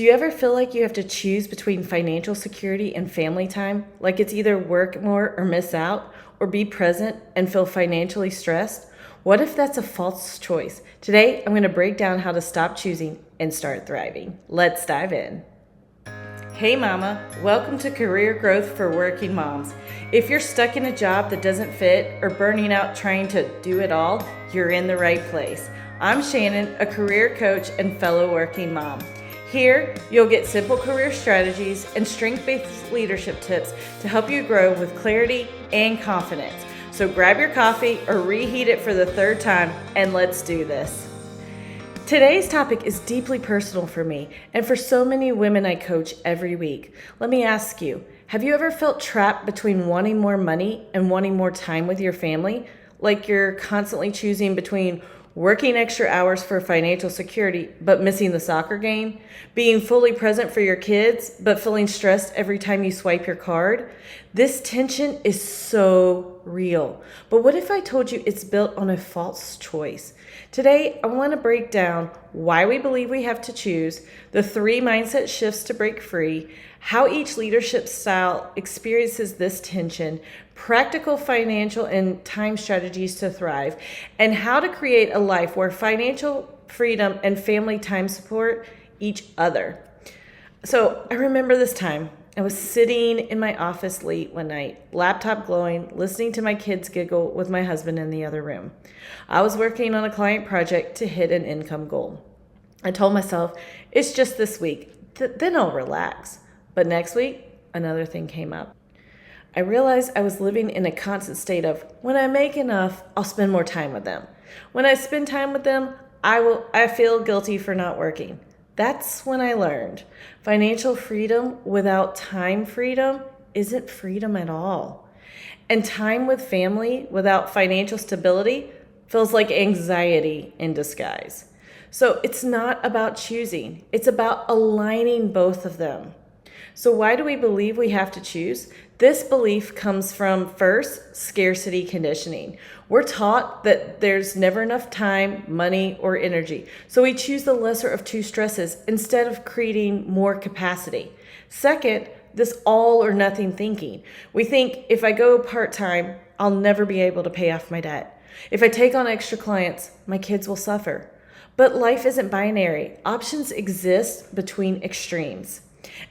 Do you ever feel like you have to choose between financial security and family time? Like it's either work more or miss out, or be present and feel financially stressed? What if that's a false choice? Today, I'm going to break down how to stop choosing and start thriving. Let's dive in. Hey mama, welcome to Career Growth for Working Moms. If you're stuck in a job that doesn't fit or burning out trying to do it all, you're in the right place. I'm Shannon, a career coach and fellow working mom. Here, you'll get simple career strategies and strength-based leadership tips to help you grow with clarity and confidence. So grab your coffee or reheat it for the third time and let's do this. Today's topic is deeply personal for me and for so many women I coach every week. Let me ask you, have you ever felt trapped between wanting more money and wanting more time with your family? Like you're constantly choosing between working extra hours for financial security but missing the soccer game, being fully present for your kids but feeling stressed every time you swipe your card? This tension is so real. But what if I told you it's built on a false choice? Today, I want to break down why we believe we have to choose, the 3 mindset shifts to break free, how each leadership style experiences this tension, practical financial and time strategies to thrive, and how to create a life where financial freedom and family time support each other. So I remember this time. I was sitting in my office late one night, laptop glowing, listening to my kids giggle with my husband in the other room. I was working on a client project to hit an income goal. I told myself, it's just this week, then I'll relax. But next week, another thing came up. I realized I was living in a constant state of, when I make enough, I'll spend more time with them. When I spend time with them, I feel guilty for not working. That's when I learned financial freedom without time freedom isn't freedom at all. And time with family without financial stability feels like anxiety in disguise. So it's not about choosing, it's about aligning both of them. So why do we believe we have to choose? This belief comes from, first, scarcity conditioning. We're taught that there's never enough time, money, or energy. So we choose the lesser of two stresses instead of creating more capacity. Second, this all or nothing thinking. We think if I go part-time, I'll never be able to pay off my debt. If I take on extra clients, my kids will suffer. But life isn't binary. Options exist between extremes.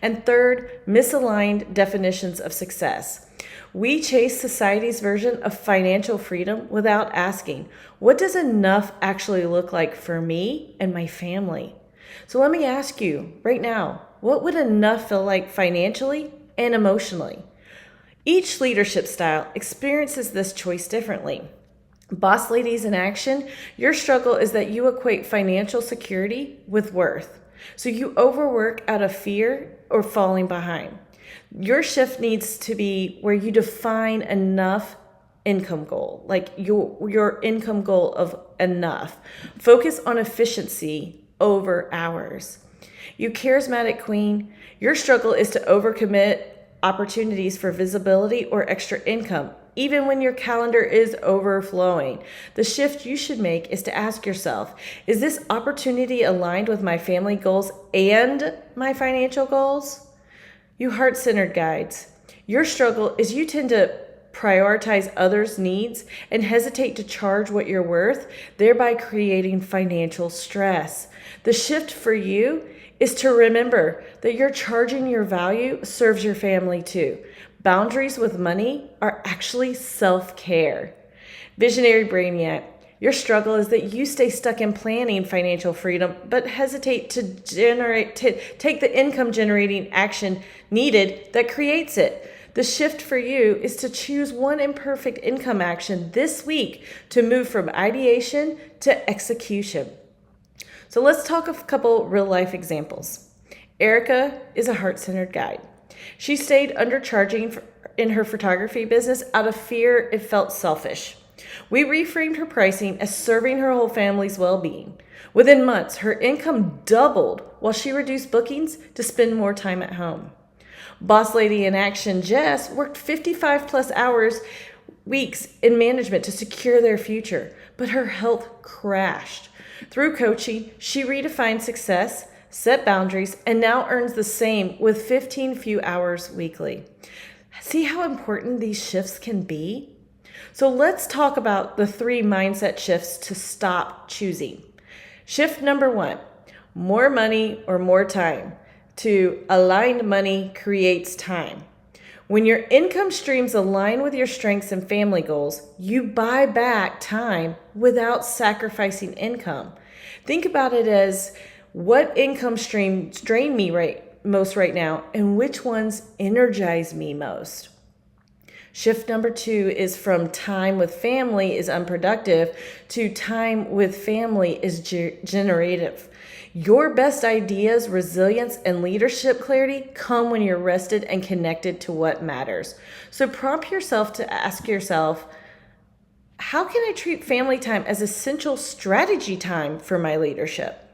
And third, misaligned definitions of success. We chase society's version of financial freedom without asking, what does enough actually look like for me and my family? So let me ask you right now, what would enough feel like financially and emotionally? Each leadership style experiences this choice differently. Boss ladies in action, your struggle is that you equate financial security with worth. So you overwork out of fear or falling behind. Your shift needs to be where you define enough income goal, like your income goal of enough. Focus on efficiency over hours. You charismatic queen, your struggle is to overcommit opportunities for visibility or extra income, even when your calendar is overflowing. The shift you should make is to ask yourself, is this opportunity aligned with my family goals and my financial goals? You heart-centered guides, your struggle is you tend to prioritize others' needs and hesitate to charge what you're worth, thereby creating financial stress. The shift for you is to remember that you're charging your value serves your family too. Boundaries with money are actually self-care. Visionary brainiac, your struggle is that you stay stuck in planning financial freedom, but hesitate to take the income generating action needed that creates it. The shift for you is to choose one imperfect income action this week to move from ideation to execution. So let's talk a couple real life examples. Erica is a heart-centered guide. She stayed undercharging in her photography business out of fear it felt selfish. We reframed her pricing as serving her whole family's well-being. Within months, her income doubled while she reduced bookings to spend more time at home. Boss lady in action Jess worked 55 plus hours weeks in management to secure their future, but her health crashed. Through coaching, she redefined success, set boundaries, and now earns the same with 15 few hours weekly. See how important these shifts can be? So let's talk about the 3 mindset shifts to stop choosing. Shift number 1, more money or more time. 2, aligned money creates time. When your income streams align with your strengths and family goals, you buy back time without sacrificing income. Think about it as, what income streams drain me most right now, and which ones energize me most? Shift number 2 is from time with family is unproductive to time with family is generative. Your best ideas, resilience, and leadership clarity come when you're rested and connected to what matters. So prompt yourself to ask yourself, how can I treat family time as essential strategy time for my leadership?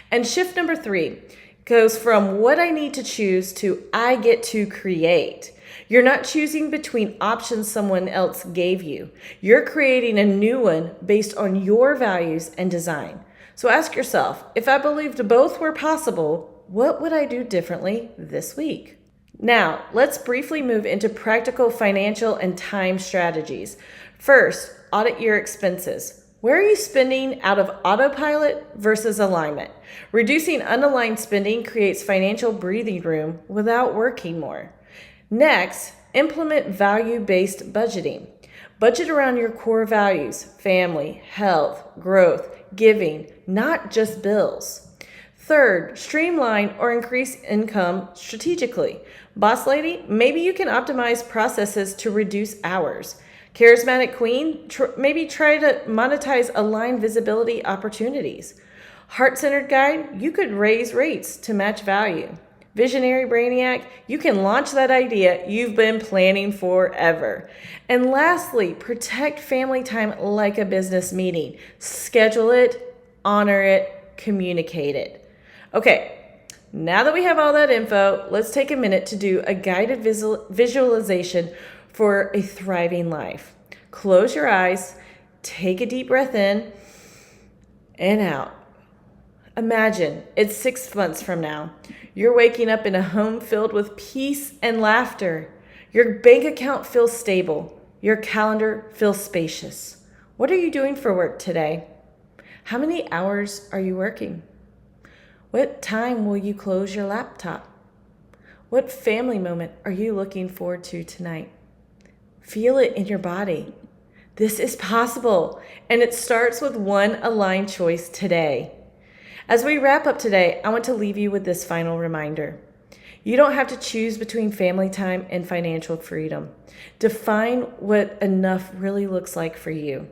And shift number 3 goes from what I need to choose to I get to create. You're not choosing between options someone else gave you. You're creating a new one based on your values and design. So ask yourself, if I believed both were possible, what would I do differently this week? Now, let's briefly move into practical financial and time strategies. First, audit your expenses. Where are you spending out of autopilot versus alignment? Reducing unaligned spending creates financial breathing room without working more. Next, implement value-based budgeting. Budget around your core values: family, health, growth, giving, not just bills. Third, streamline or increase income strategically. Boss lady, maybe you can optimize processes to reduce hours. Charismatic queen, maybe try to monetize aligned visibility opportunities. Heart-centered guide, you could raise rates to match value. Visionary brainiac, you can launch that idea you've been planning forever. And lastly, protect family time like a business meeting. Schedule it, honor it, communicate it. Okay, now that we have all that info, let's take a minute to do a guided visualization for a thriving life. Close your eyes, take a deep breath in and out. Imagine it's 6 months from now. You're waking up in a home filled with peace and laughter. Your bank account feels stable. Your calendar feels spacious. What are you doing for work today? How many hours are you working? What time will you close your laptop? What family moment are you looking forward to tonight? Feel it in your body. This is possible, and it starts with one aligned choice today. As we wrap up today, I want to leave you with this final reminder. You don't have to choose between family time and financial freedom. Define what enough really looks like for you.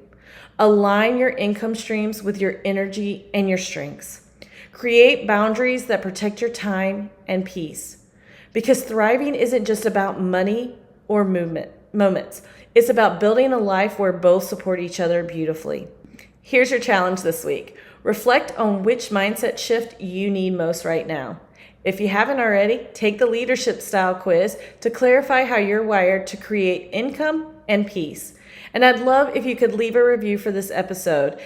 Align your income streams with your energy and your strengths. Create boundaries that protect your time and peace. Because thriving isn't just about money or moments. It's about building a life where both support each other beautifully. Here's your challenge this week. Reflect on which mindset shift you need most right now. If you haven't already, take the leadership style quiz to clarify how you're wired to create income and peace. And I'd love if you could leave a review for this episode,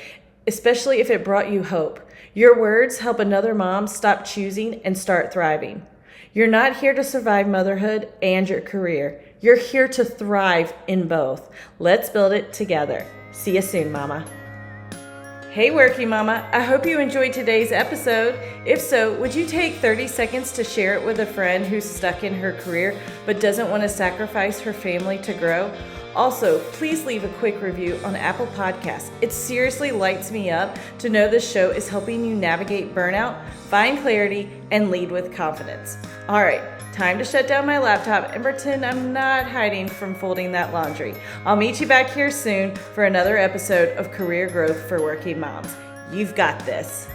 especially if it brought you hope. Your words help another mom stop choosing and start thriving. You're not here to survive motherhood and your career. You're here to thrive in both. Let's build it together. See you soon, Mama. Hey, Working Mama. I hope you enjoyed today's episode. If so, would you take 30 seconds to share it with a friend who's stuck in her career but doesn't want to sacrifice her family to grow? Also, please leave a quick review on Apple Podcasts. It seriously lights me up to know this show is helping you navigate burnout, find clarity, and lead with confidence. All right, time to shut down my laptop and pretend I'm not hiding from folding that laundry. I'll meet you back here soon for another episode of Career Growth for Working Moms. You've got this.